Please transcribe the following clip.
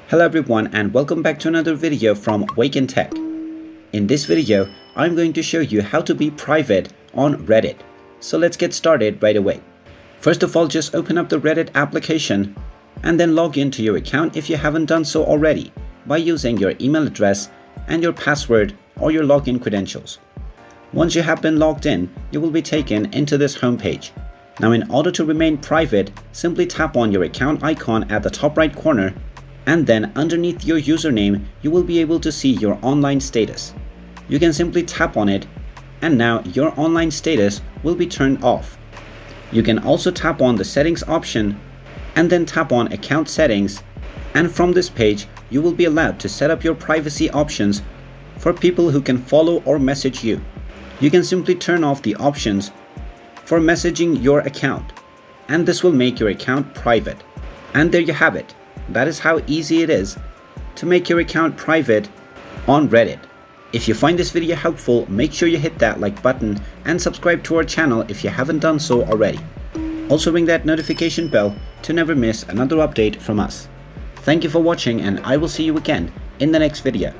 Hello everyone and welcome back to another video from Wake&Tech. In this video, I'm going to show you how to be private on Reddit. So let's get started right away. First of all, just open up the Reddit application and then log into your account if you haven't done so already by using your email address and your password or your login credentials. Once you have been logged in, you will be taken into this homepage. Now in order to remain private, simply tap on your account icon at the top right corner, and then underneath your username, you will be able to see your online status. You can simply tap on it, and now your online status will be turned off. You can also tap on the settings option and then tap on account settings, and from this page, you will be allowed to set up your privacy options for people who can follow or message you. You can simply turn off the options for messaging your account, and this will make your account private. And there you have it. That is how easy it is to make your account private on Reddit. If you find this video helpful, make sure you hit that like button and subscribe to our channel if you haven't done so already. Also ring that notification bell to never miss another update from us. Thank you for watching, and I will see you again in the next video.